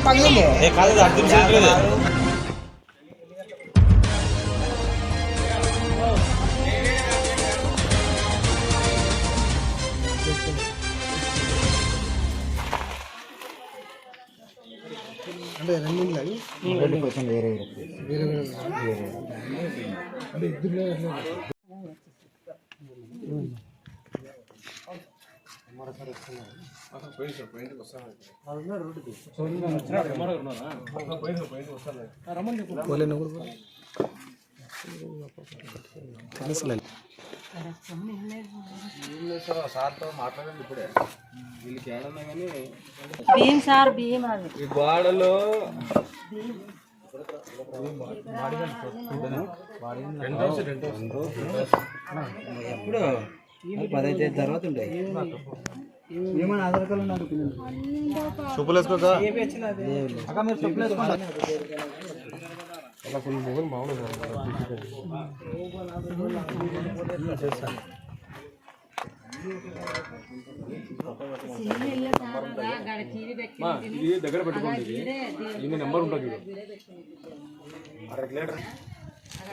పగిలింది. అంటే రెండింటిలో వేరే వేరే అంటే ఇద్దరు సార్తో మాట్లాడండి ఇప్పుడే వీళ్ళకి ఏడన్నా కానీ బియ్యం సార్ బియ్యం ఈ గోడలో ఎప్పుడు 15 తర్వాత ఉంటాయి ఏమైనా ఆధార్ కార్డు ఉన్నారు చెప్పులు వేసుకోక మీరు చెప్పులు వేసుకోండి అలా ఫుల్ మొగలు బాగుంది ఇది దగ్గర పెట్టుకోండి ఇది నెంబర్ ఉంటుంది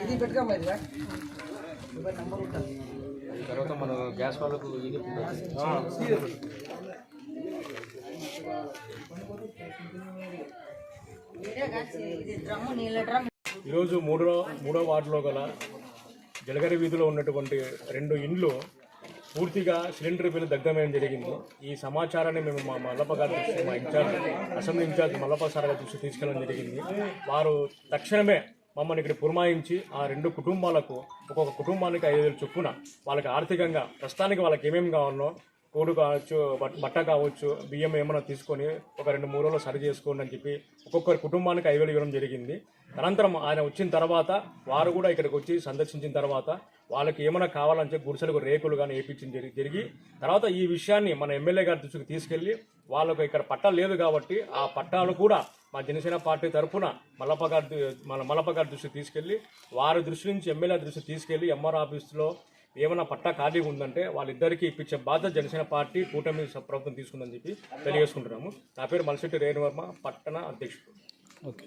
ఇది పెట్టుకోవాలి తర్వాత మన గ్యాస్ వాళ్ళకు ఇది ఈరోజు మూడో వార్డులో గల జలగరి వీధిలో ఉన్నటువంటి 2 ఇండ్లు పూర్తిగా సిలిండర్ బిల్లు దగ్ధమేయడం జరిగింది. ఈ సమాచారాన్ని మేము మా మల్లప్ప గారి దృష్టి మా అసెంబ్లీ ఇన్ఛార్జ్ మల్లప్ప సార్ గారి దృష్టి తీసుకెళ్ళడం జరిగింది. వారు తక్షణమే మమ్మల్ని ఇక్కడ పురమాయించి ఆ 2 కుటుంబాలకు ఒక్కొక్క కుటుంబానికి 5,000 చొప్పున వాళ్ళకి ఆర్థికంగా ప్రస్తుతానికి వాళ్ళకి ఏమేమి కావాలో కోడు కావచ్చు బట్ట కావచ్చు బియ్యం ఏమైనా తీసుకొని ఒక 2-3 రోజులు సరి చేసుకోండి అని చెప్పి ఒక్కొక్కరి కుటుంబానికి 5,000 ఇవ్వడం జరిగింది. అనంతరం ఆయన వచ్చిన తర్వాత వారు కూడా ఇక్కడికి వచ్చి సందర్శించిన తర్వాత వాళ్ళకి ఏమైనా కావాలని చెప్పి గుడిసెలకు రేకులు కానీ వేయించింది జరిగి తర్వాత ఈ విషయాన్ని మన ఎమ్మెల్యే గారి దృష్టికి తీసుకెళ్లి వాళ్ళకు ఇక్కడ పట్టాలు లేదు కాబట్టి ఆ పట్టాలు కూడా మా జనసేన పార్టీ తరఫున మల్లప్ప గారి దృష్టికి తీసుకెళ్లి వారి దృష్టి నుంచి ఎమ్మెల్యే దృష్టికి తీసుకెళ్లి ఎంఆర్ ఆఫీస్లో ఏమైనా పట్టా ఖాళీగా ఉందంటే వాళ్ళిద్దరికీ ఇప్పించే బాధ్యత జనసేన పార్టీ కూటమి ప్రభుత్వం తీసుకుందని చెప్పి తెలియజేసుకుంటున్నాము. నా పేరు మల్శెట్టి రేణువర్మ, పట్టణ అధ్యక్షుడు. ఓకే.